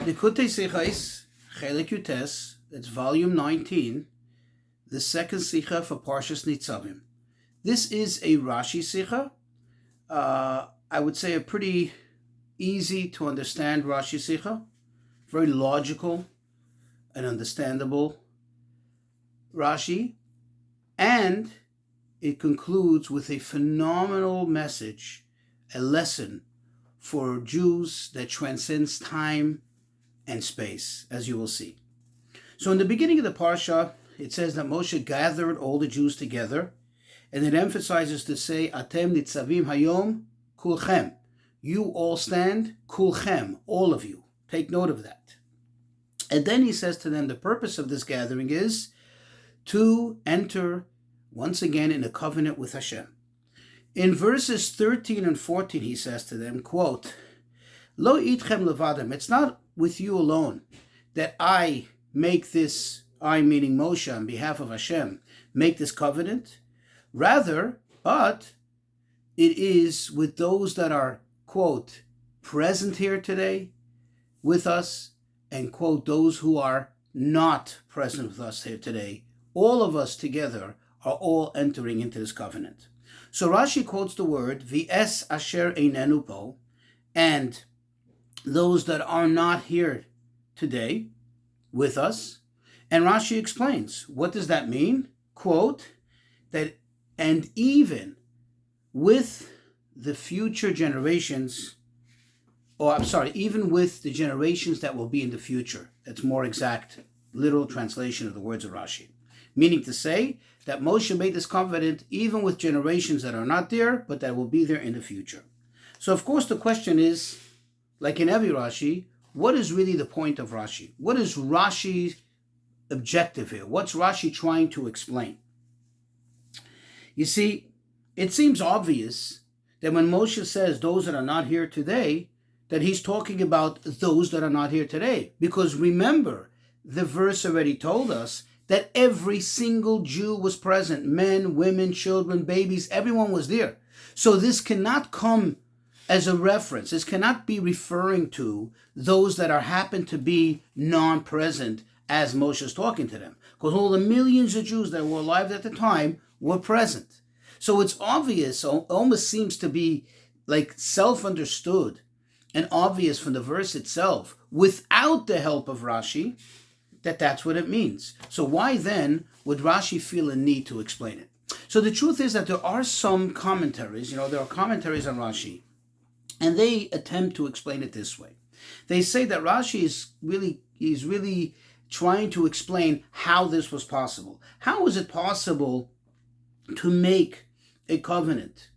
Likutei Sichos, Likutei, it's volume 19, the second Sicha for Parshas Nutzavim. This is a Rashi Sicha. I would say a pretty easy to understand Rashi Sicha, very logical and understandable Rashi, and it concludes with a phenomenal message, a lesson for Jews that transcends time and space, as you will see. So in the beginning of the Parsha, it says that Moshe gathered all the Jews together, and it emphasizes to say, Atem Nutzavim hayom kulchem. You all stand, kulchem, all of you. Take note of that. And then he says to them, the purpose of this gathering is to enter once again in a covenant with Hashem. In verses 13 and 14, he says to them, quote, Lo itchem levadim, it's not with you alone that I make this, I meaning Moshe on behalf of Hashem, make this covenant. Rather, but it is with those that are, quote, present here today with us, and, quote, those who are not present with us here today. All of us together are all entering into this covenant. So Rashi quotes the word, V'es asher einenu po, and those that are not here today with us. And Rashi explains, what does that mean? Quote, that, and even with the future generations, even with the generations that will be in the future. That's more exact, literal translation of the words of Rashi. Meaning to say that Moshe made this covenant even with generations that are not there, but that will be there in the future. So of course the question is, like in every Rashi, what is really the point of Rashi? What is Rashi's objective here? What's Rashi trying to explain? You see, it seems obvious that when Moshe says those that are not here today, that he's talking about those that are not here today. Because remember, the verse already told us that every single Jew was present. Men, women, children, babies, everyone was there. So this cannot come as a reference. This cannot be referring to those that happen to be non-present as Moshe is talking to them. Because all the millions of Jews that were alive at the time were present. So it's obvious, almost seems to be like self-understood and obvious from the verse itself, without the help of Rashi, that that's what it means. So why then would Rashi feel a need to explain it? So the truth is that there are some commentaries, there are commentaries on Rashi, and they attempt to explain it this way. They say that Rashi is really trying to explain how this was possible. How was it possible to make a covenant,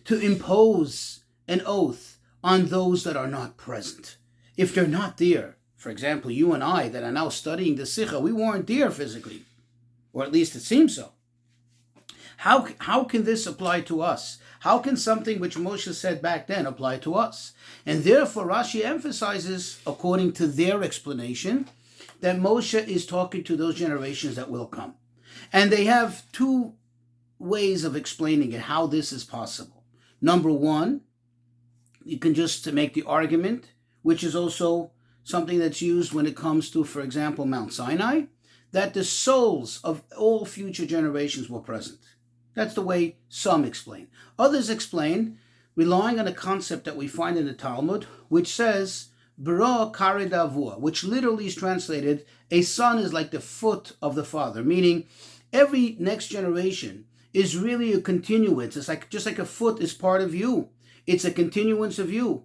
to impose an oath on those that are not present? If they're not there, for example, you and I that are now studying the Sicha, we weren't there physically, or at least it seems so. How can this apply to us? How can something which Moshe said back then apply to us? And therefore Rashi emphasizes, according to their explanation, that Moshe is talking to those generations that will come. And they have two ways of explaining it, how this is possible. Number one, you can just make the argument, which is also something that's used when it comes to, for example, Mount Sinai, that the souls of all future generations were present. That's the way some explain. Others explain, relying on a concept that we find in the Talmud, which says, B'ra kared avua, which literally is translated, a son is like the foot of the father, meaning every next generation is really a continuance. It's like just like a foot is part of you. It's a continuance of you.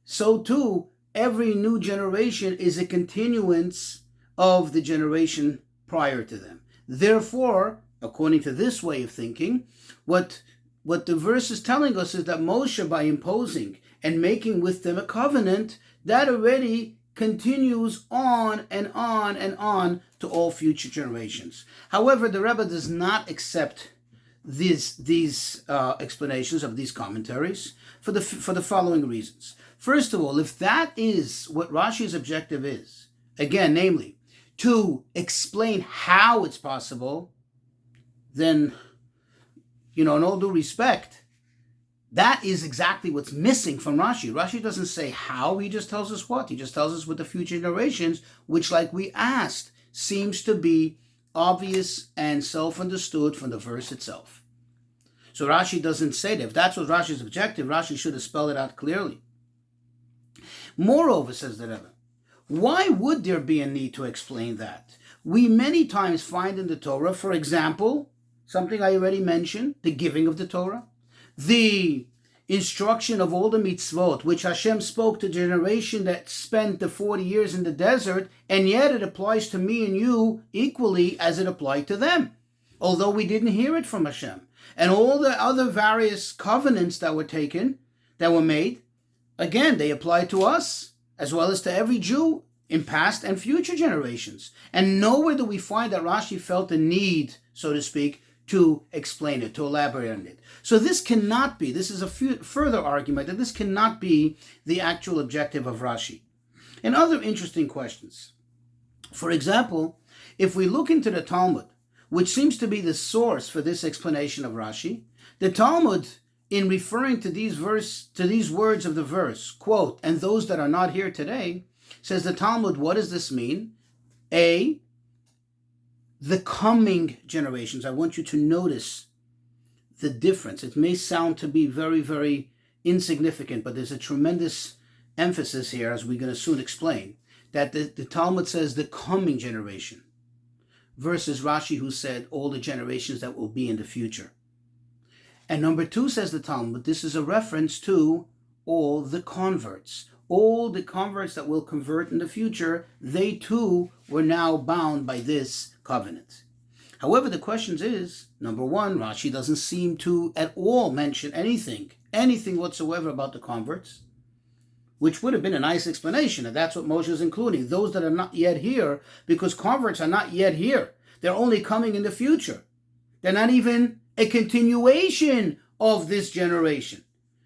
So too, every new generation is a continuance of the generation prior to them. Therefore, according to this way of thinking, what the verse is telling us is that Moshe, by imposing and making with them a covenant, that already continues on and on and on to all future generations. However, the Rebbe does not accept these explanations of these commentaries for the following reasons. First of all, if that is what Rashi's objective is, again, namely, to explain how it's possible, then, in all due respect, That is exactly what's missing from Rashi. Rashi doesn't say how, he just tells us what. He just tells us with the future generations, which, like we asked, seems to be obvious and self-understood from the verse itself. So Rashi doesn't say that. If that's what Rashi's objective, Rashi should have spelled it out clearly. Moreover, says the Rebbe, why would there be a need to explain that? We many times find in the Torah, for example, something I already mentioned, the giving of the Torah, the instruction of all the mitzvot, which Hashem spoke to the generation that spent the 40 years in the desert, and yet it applies to me and you equally as it applied to them, although we didn't hear it from Hashem. And all the other various covenants that were taken, that were made, again, they apply to us, as well as to every Jew in past and future generations. And nowhere do we find that Rashi felt the need, so to speak, to explain it, to elaborate on it. So this cannot be, this is a further argument, that this cannot be the actual objective of Rashi. And other interesting questions. For example, if we look into the Talmud, which seems to be the source for this explanation of Rashi, the Talmud, in referring to these words of the verse, quote, and those that are not here today, says the Talmud, what does this mean? A, the coming generations. I want you to notice the difference. It may sound to be very, very insignificant, but there's a tremendous emphasis here, as we're going to soon explain, that the Talmud says the coming generation versus Rashi, who said all the generations that will be in the future. And number two, says the Talmud, this is a reference to all the converts. All the converts that will convert in the future, they too were now bound by this covenant. However, the question is, number one, Rashi doesn't seem to at all mention anything whatsoever about the converts, which would have been a nice explanation, and that's what Moshe is including, those that are not yet here, because converts are not yet here. They're only coming in the future. They're not even a continuation of this generation.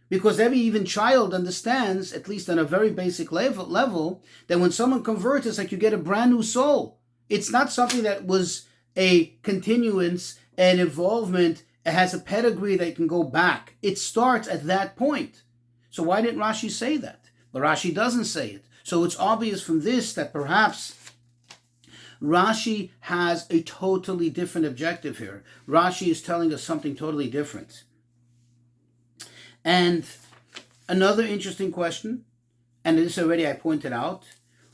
Because every even child understands, at least on a very basic level, that when someone converts, it's like you get a brand new soul. It's not something that was a continuance and involvement. It has a pedigree that can go back. It starts at that point. So why didn't Rashi say that? But Rashi doesn't say it. So it's obvious from this that perhaps Rashi has a totally different objective here. Rashi is telling us something totally different. And another interesting question, and this already I pointed out,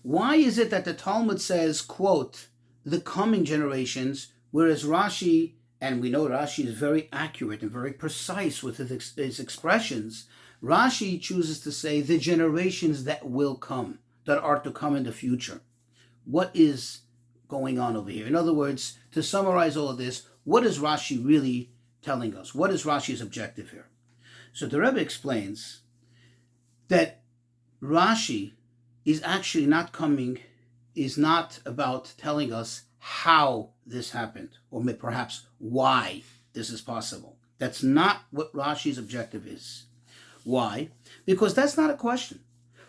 why is it that the Talmud says, quote, the coming generations, whereas Rashi, and we know Rashi is very accurate and very precise with his expressions, Rashi chooses to say the generations that will come, that are to come in the future. What is going on over here? In other words, to summarize all of this, what is Rashi really telling us? What is Rashi's objective here? So the Rebbe explains that Rashi is actually is not about telling us how this happened, or perhaps why this is possible. That's not what Rashi's objective is. Why? Because that's not a question.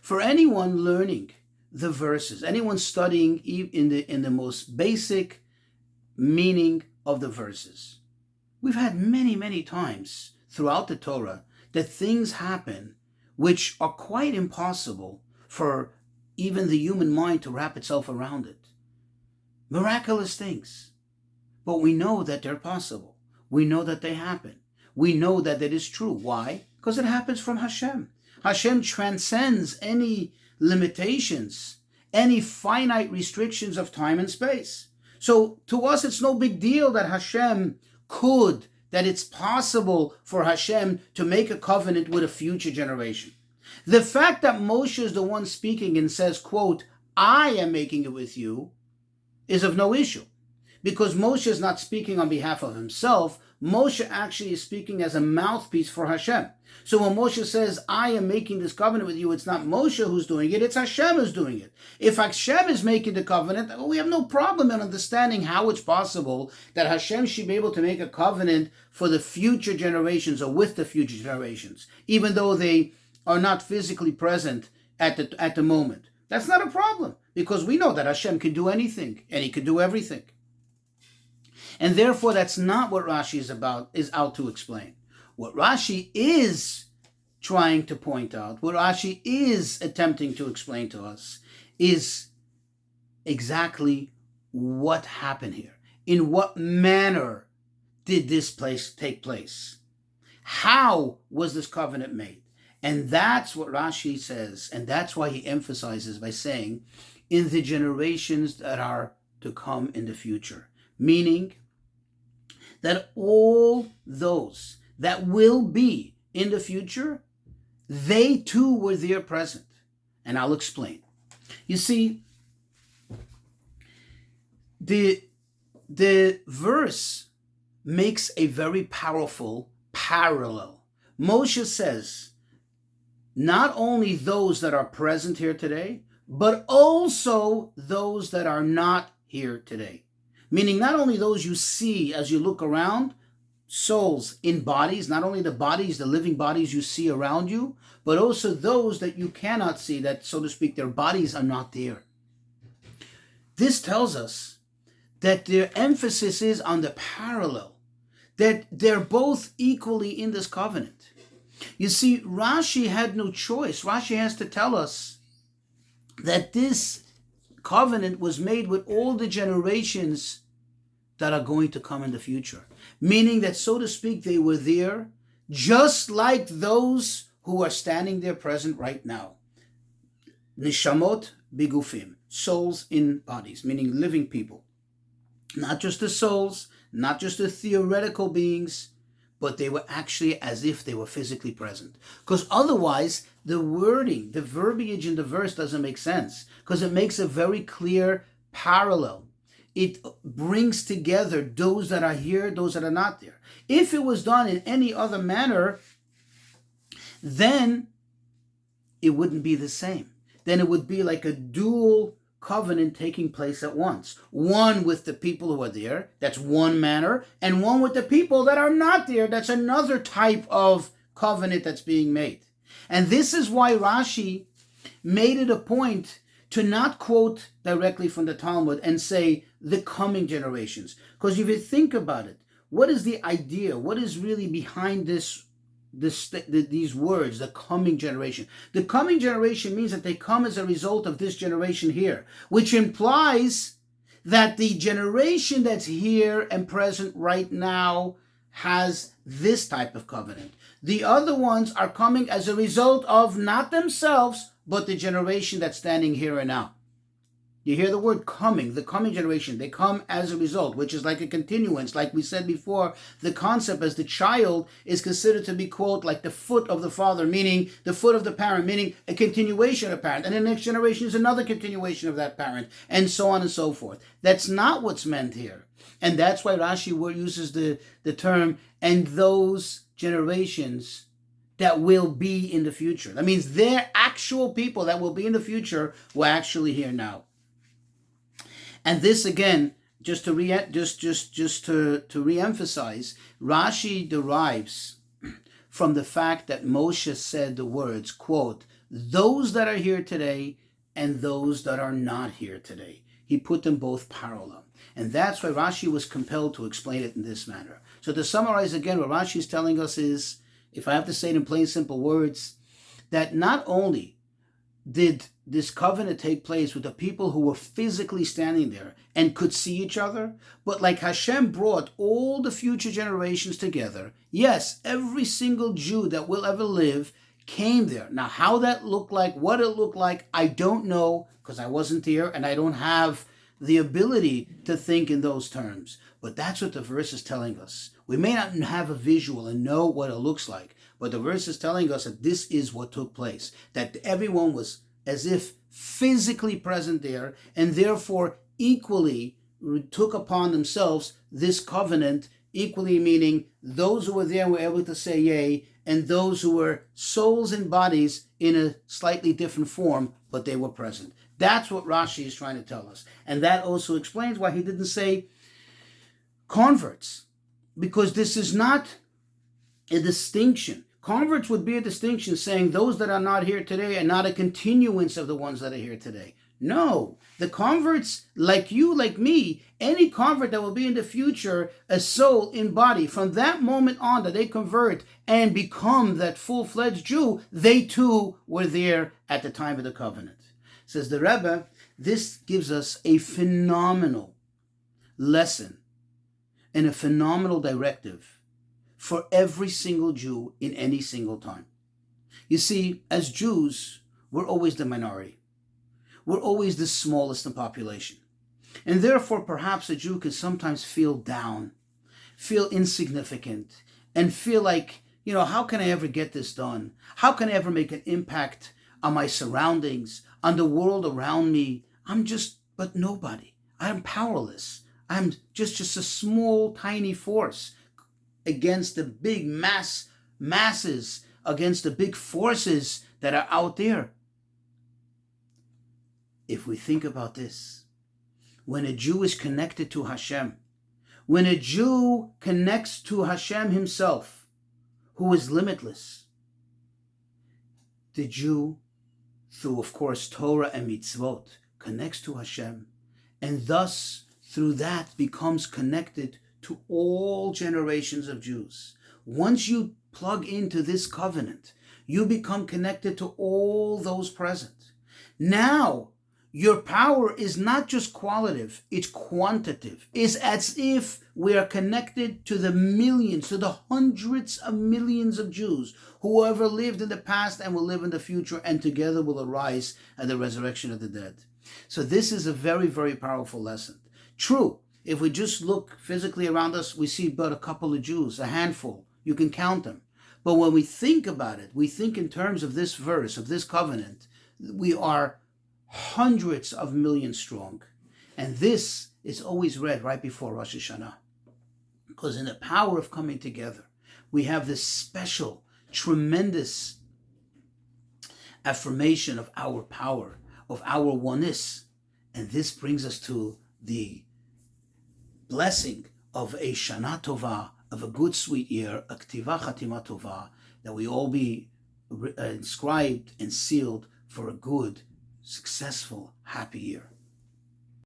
For anyone learning the verses, anyone studying in the most basic meaning of the verses, we've had many, many times throughout the Torah that things happen which are quite impossible for even the human mind to wrap itself around it. Miraculous things. But we know that they're possible. We know that they happen. We know that it is true. Why? Because it happens from Hashem. Hashem transcends any limitations, any finite restrictions of time and space. So to us, it's no big deal that Hashem could, that it's possible for Hashem to make a covenant with a future generation. The fact that Moshe is the one speaking and says, quote, I am making it with you, is of no issue. Because Moshe is not speaking on behalf of himself. Moshe actually is speaking as a mouthpiece for Hashem. So when Moshe says, I am making this covenant with you, it's not Moshe who's doing it, it's Hashem who's doing it. If Hashem is making the covenant, we have no problem in understanding how it's possible that Hashem should be able to make a covenant for the future generations, or with the future generations, even though they are not physically present at the moment. That's not a problem, because we know that Hashem can do anything, and He can do everything. And therefore, that's not what Rashi is out to explain. What Rashi is trying to point out, what Rashi is attempting to explain to us, is exactly what happened here. In what manner did this take place? How was this covenant made? And that's what Rashi says, and that's why he emphasizes by saying, in the generations that are to come in the future. Meaning that all those that will be in the future, they too were there present. And I'll explain. You see, the verse makes a very powerful parallel. Moshe says, not only those that are present here today, but also those that are not here today. Meaning not only those you see as you look around, souls in bodies, not only the bodies, the living bodies you see around you, but also those that you cannot see, that, so to speak, their bodies are not there. This tells us that their emphasis is on the parallel, that they're both equally in this covenant. You see, Rashi had no choice. Rashi has to tell us that this covenant was made with all the generations that are going to come in the future. Meaning that, so to speak, they were there just like those who are standing there present right now. Nishamot bigufim, souls in bodies, meaning living people. Not just the souls, not just the theoretical beings, but they were actually as if they were physically present. Because otherwise, the wording, the verbiage in the verse doesn't make sense. Because it makes a very clear parallel. It brings together those that are here, those that are not there. If it was done in any other manner, then it wouldn't be the same. Then it would be like a dual covenant taking place at once. One with the people who are there, that's one manner, and one with the people that are not there, that's another type of covenant that's being made. And this is why Rashi made it a point to not quote directly from the Talmud and say the coming generations. Because if you think about it, what is the idea? What is really behind these words, the coming generation? The coming generation means that they come as a result of this generation here, which implies that the generation that's here and present right now has this type of covenant. The other ones are coming as a result of not themselves, but the generation that's standing here and now. You hear the word coming, the coming generation. They come as a result, which is like a continuance. Like we said before, the concept as the child is considered to be, quote, like the foot of the father, meaning the foot of the parent, meaning a continuation of parent. And the next generation is another continuation of that parent, and so on and so forth. That's not what's meant here. And that's why Rashi uses the term, and those generations that will be in the future. That means they're actual people that will be in the future were actually here now. And this again, just to reemphasize, Rashi derives from the fact that Moshe said the words, quote, those that are here today and those that are not here today. He put them both parallel. And that's why Rashi was compelled to explain it in this manner. So to summarize again, what Rashi is telling us is, if I have to say it in plain, simple words, that not only did this covenant take place with the people who were physically standing there and could see each other, but like Hashem brought all the future generations together, yes, every single Jew that will ever live came there. Now, how that looked like, what it looked like, I don't know, because I wasn't there and I don't have the ability to think in those terms. But that's what the verse is telling us. We may not have a visual and know what it looks like, but the verse is telling us that this is what took place, that everyone was as if physically present there, and therefore equally took upon themselves this covenant, equally meaning those who were there were able to say yea, and those who were souls and bodies in a slightly different form, but they were present. That's what Rashi is trying to tell us. And that also explains why he didn't say converts, because this is not a distinction. Converts would be a distinction, saying those that are not here today are not a continuance of the ones that are here today. No, the converts, like you, like me, any convert that will be in the future, a soul in body, from that moment on that they convert and become that full-fledged Jew, they too were there at the time of the covenant. Says the Rebbe, this gives us a phenomenal lesson and a phenomenal directive for every single Jew in any single time. You see, as Jews, we're always the minority. We're always the smallest in population. And therefore, perhaps a Jew can sometimes feel down, feel insignificant, and feel like, how can I ever get this done? How can I ever make an impact on my surroundings, on the world around me? I'm just but nobody. I'm powerless. I'm just a small, tiny force against the big masses, against the big forces that are out there. If we think about this, when a Jew is connected to Hashem, when a Jew connects to Hashem himself, who is limitless, the Jew, through, of course, Torah and mitzvot, connects to Hashem, and thus, through that, becomes connected to all generations of Jews. Once you plug into this covenant, you become connected to all those present. Now, your power is not just qualitative, it's quantitative. It's as if we are connected to the millions, to the hundreds of millions of Jews who ever lived in the past and will live in the future, and together will arise at the resurrection of the dead. So this is a very, very powerful lesson. True, if we just look physically around us, we see but a couple of Jews, a handful. You can count them. But when we think about it, we think in terms of this verse, of this covenant, we are hundreds of millions strong. And this is always read right before Rosh Hashanah. Because in the power of coming together, we have this special, tremendous affirmation of our power, of our oneness. And this brings us to the blessing of a Shana Tova, of a good sweet year, a Ktiva Chatima Tova, that we all be inscribed and sealed for a good, successful, happy year.